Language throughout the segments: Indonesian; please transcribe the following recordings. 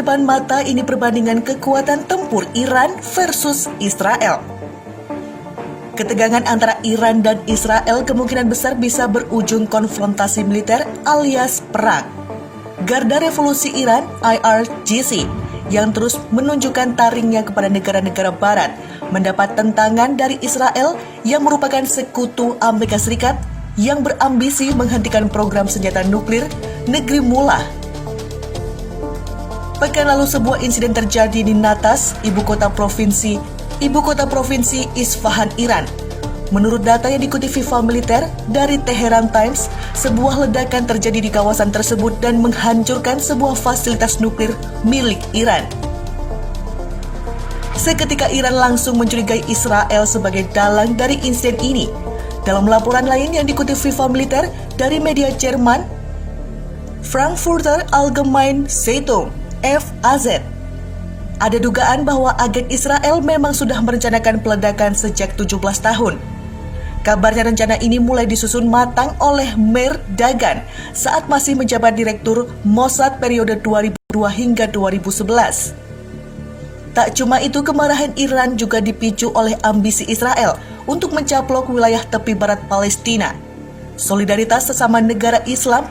depan mata ini perbandingan kekuatan tempur Iran versus Israel. Ketegangan antara Iran dan Israel kemungkinan besar bisa berujung konfrontasi militer alias perang. Garda Revolusi Iran (IRGC) yang terus menunjukkan taringnya kepada negara-negara barat mendapat tentangan dari Israel yang merupakan sekutu Amerika Serikat yang berambisi menghentikan program senjata nuklir negeri Mullah. Pekan lalu sebuah insiden terjadi di Natas, ibu kota provinsi Isfahan, Iran. Menurut data yang dikutip Viva Militer dari Tehran Times, sebuah ledakan terjadi di kawasan tersebut dan menghancurkan sebuah fasilitas nuklir milik Iran. Seketika Iran langsung mencurigai Israel sebagai dalang dari insiden ini. Dalam laporan lain yang dikutip Viva Militer dari media Jerman, Frankfurter Allgemeine Zeitung (FAZ), ada dugaan bahwa agen Israel memang sudah merencanakan peledakan sejak 17 tahun. Kabarnya rencana ini mulai disusun matang oleh Meir Dagan saat masih menjabat Direktur Mossad periode 2002 hingga 2011. Tak cuma itu, kemarahan Iran juga dipicu oleh ambisi Israel untuk mencaplok wilayah tepi barat Palestina. Solidaritas sesama negara Islam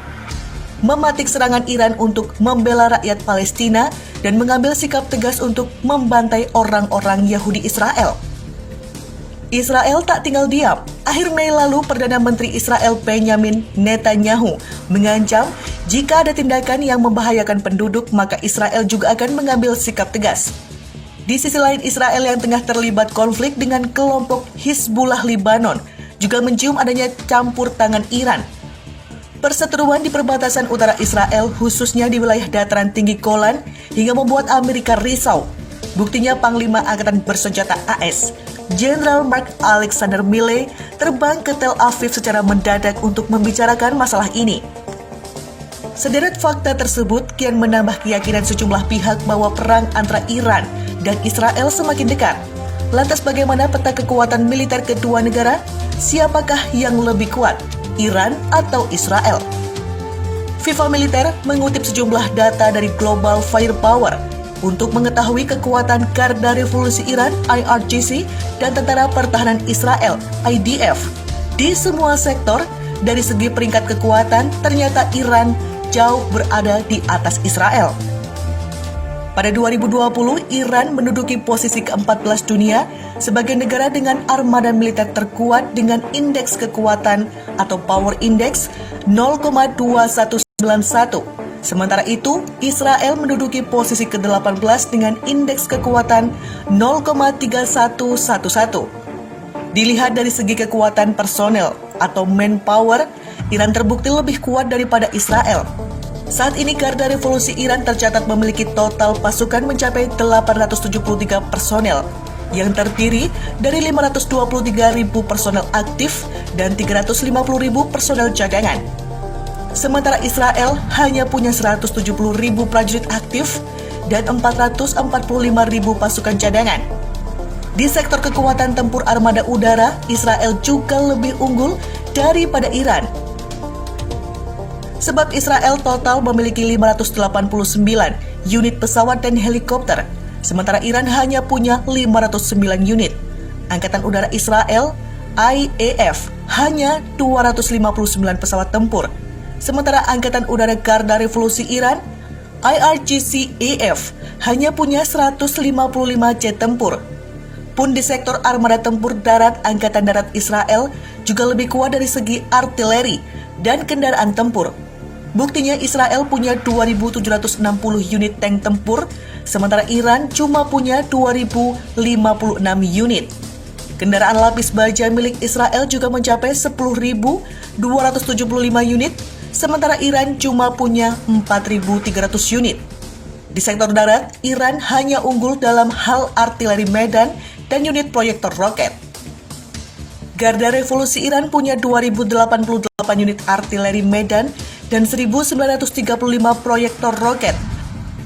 mematik serangan Iran untuk membela rakyat Palestina dan mengambil sikap tegas untuk membantai orang-orang Yahudi Israel. Israel tak tinggal diam. Akhir Mei lalu, Perdana Menteri Israel Benjamin Netanyahu mengancam jika ada tindakan yang membahayakan penduduk, maka Israel juga akan mengambil sikap tegas. Di sisi lain, Israel yang tengah terlibat konflik dengan kelompok Hizbullah Lebanon juga mencium adanya campur tangan Iran. Perseteruan di perbatasan utara Israel, khususnya di wilayah dataran tinggi Golan, hingga membuat Amerika risau. Buktinya Panglima Angkatan Bersenjata AS, Jenderal Mark Alexander Milley, terbang ke Tel Aviv secara mendadak untuk membicarakan masalah ini. Sederet fakta tersebut kian menambah keyakinan sejumlah pihak bahwa perang antara Iran dan Israel semakin dekat. Lantas bagaimana peta kekuatan militer kedua negara? Siapakah yang lebih kuat, Iran atau Israel? Viva Militer mengutip sejumlah data dari Global Firepower untuk mengetahui kekuatan Garda Revolusi Iran (IRGC) dan Tentara Pertahanan Israel (IDF). Di semua sektor, dari segi peringkat kekuatan, ternyata Iran jauh berada di atas Israel. Pada 2020, Iran menduduki posisi ke-14 dunia sebagai negara dengan armada militer terkuat dengan indeks kekuatan atau Power Index 0,2191. Sementara itu, Israel menduduki posisi ke-18 dengan indeks kekuatan 0,3111. Dilihat dari segi kekuatan personel atau manpower, Iran terbukti lebih kuat daripada Israel. Saat ini Garda Revolusi Iran tercatat memiliki total pasukan mencapai 873 personel yang terdiri dari 523.000 personel aktif dan 350.000 personel cadangan. Sementara Israel hanya punya 170.000 prajurit aktif dan 445.000 pasukan cadangan. Di sektor kekuatan tempur armada udara, Israel juga lebih unggul daripada Iran. Sebab Israel total memiliki 589 unit pesawat dan helikopter, sementara Iran hanya punya 509 unit. Angkatan Udara Israel, IAF, hanya 259 pesawat tempur, sementara Angkatan Udara Garda Revolusi Iran, IRGC-AF, hanya punya 155 jet tempur. Pun di sektor armada tempur darat, Angkatan Darat Israel juga lebih kuat dari segi artileri dan kendaraan tempur. Buktinya Israel punya 2.760 unit tank tempur, sementara Iran cuma punya 2.056 unit. Kendaraan lapis baja milik Israel juga mencapai 10.275 unit, sementara Iran cuma punya 4.300 unit. Di sektor darat, Iran hanya unggul dalam hal artileri medan dan unit proyektor roket. Garda Revolusi Iran punya 2.088 unit artileri medan dan 1.935 proyektor roket.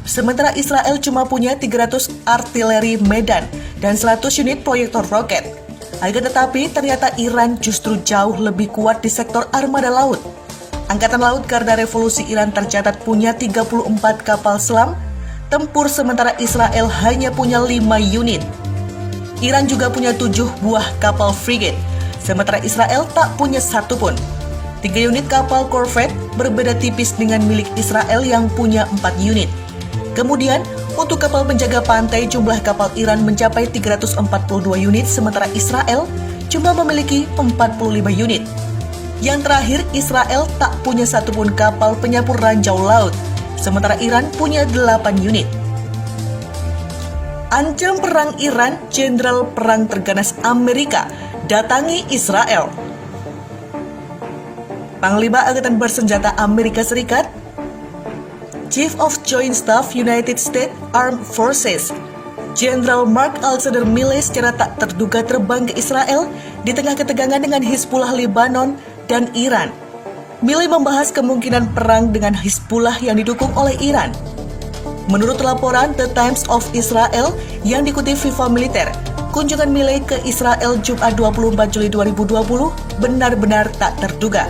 Sementara Israel cuma punya 300 artileri medan dan 100 unit proyektor roket. Akan tetapi, ternyata Iran justru jauh lebih kuat di sektor armada laut. Angkatan Laut Garda Revolusi Iran tercatat punya 34 kapal selam, tempur sementara Israel hanya punya 5 unit. Iran juga punya 7 buah kapal frigate, sementara Israel tak punya satu pun. 3 unit kapal korvet berbeda tipis dengan milik Israel yang punya 4 unit. Kemudian, untuk kapal penjaga pantai jumlah kapal Iran mencapai 342 unit, sementara Israel cuma memiliki 45 unit. Yang terakhir, Israel tak punya satupun kapal penyapu ranjau laut, sementara Iran punya 8 unit. Ancam perang Iran, Jenderal Perang Terganas Amerika datangi Israel. Panglima Angkatan Bersenjata Amerika Serikat, Chief of Joint Staff United States Armed Forces, Jenderal Mark Alexander Milley secara tak terduga terbang ke Israel di tengah ketegangan dengan Hizbullah Lebanon dan Iran. Milley membahas kemungkinan perang dengan Hizbullah yang didukung oleh Iran. Menurut laporan The Times of Israel yang dikutip FIFA Militer, kunjungan Milley ke Israel Jumat 24 Juli 2020 benar-benar tak terduga.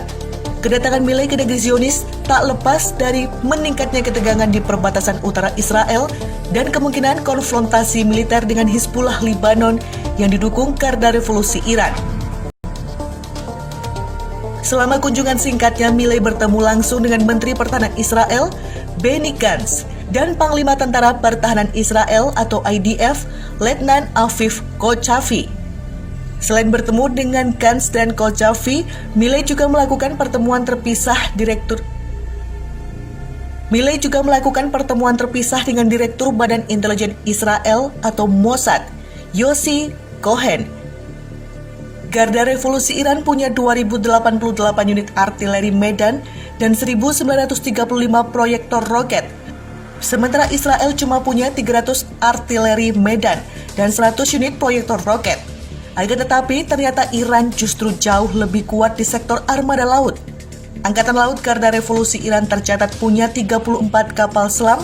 Kedatangan Milley ke negeri Zionis tak lepas dari meningkatnya ketegangan di perbatasan utara Israel dan kemungkinan konfrontasi militer dengan Hizbullah Lebanon yang didukung Garda Revolusi Iran. Selama kunjungan singkatnya, Milley bertemu langsung dengan Menteri Pertahanan Israel, Benny Gantz, dan Panglima Tentara Pertahanan Israel atau IDF, Letnan Aviv Kochavi. Selain bertemu dengan Gantz dan Kochavi, Milley juga melakukan pertemuan terpisah dengan Direktur Badan Intelijen Israel atau Mossad, Yossi Cohen. Garda Revolusi Iran punya 2.088 unit artileri Medan dan 1.935 proyektor roket. Sementara Israel cuma punya 300 artileri Medan dan 100 unit proyektor roket. Akan tetapi ternyata Iran justru jauh lebih kuat di sektor armada laut. Angkatan Laut Garda Revolusi Iran tercatat punya 34 kapal selam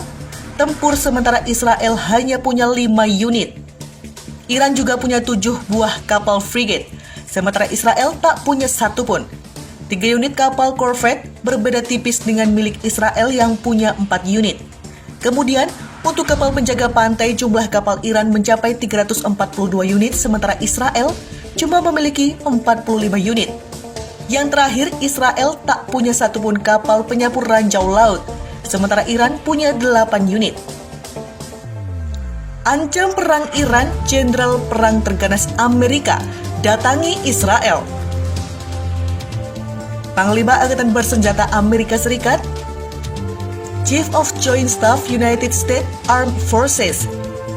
tempur, sementara Israel hanya punya 5 unit. Iran juga punya 7 buah kapal frigate, sementara Israel tak punya satu pun. 3 unit kapal korvet berbeda tipis dengan milik Israel yang punya 4 unit. Kemudian, untuk kapal penjaga pantai jumlah kapal Iran mencapai 342 unit, sementara Israel cuma memiliki 45 unit. Yang terakhir, Israel tak punya satupun kapal penyapu ranjau laut, sementara Iran punya 8 unit. Ancam perang Iran, Jenderal Perang Terganas Amerika datangi Israel. Panglima Angkatan Bersenjata Amerika Serikat, Chief of Joint Staff United States Armed Forces,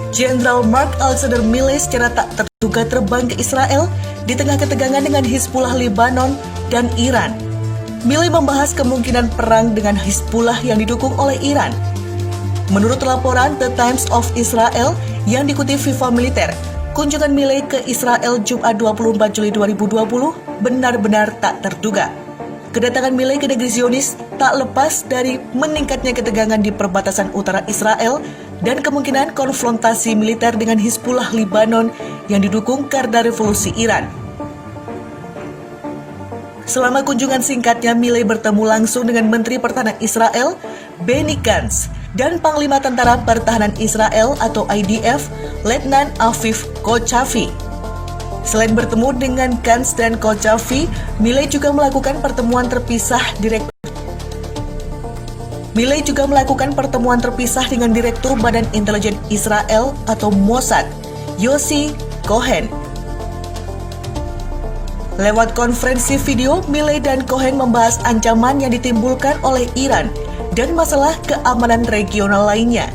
Jenderal Mark Alexander Milley secara tak terduga terbang ke Israel di tengah ketegangan dengan Hizbullah Lebanon dan Iran. Milley membahas kemungkinan perang dengan Hizbullah yang didukung oleh Iran. Menurut laporan The Times of Israel yang dikutip FIFA Militer, kunjungan Milley ke Israel Jumat 24 Juli 2020 benar-benar tak terduga. Kedatangan Milley ke negeri Zionis tak lepas dari meningkatnya ketegangan di perbatasan utara Israel dan kemungkinan konfrontasi militer dengan Hizbullah Lebanon yang didukung Garda Revolusi Iran. Selama kunjungan singkatnya, Milley bertemu langsung dengan Menteri Pertahanan Israel, Benny Gantz, dan Panglima Tentara Pertahanan Israel atau IDF, Letnan Aviv Kochavi. Selain bertemu dengan Gantz dan Kochavi, Milley juga melakukan pertemuan terpisah dengan Direktur Badan Intelijen Israel atau Mossad, Yossi Cohen. Lewat konferensi video, Milley dan Cohen membahas ancaman yang ditimbulkan oleh Iran dan masalah keamanan regional lainnya.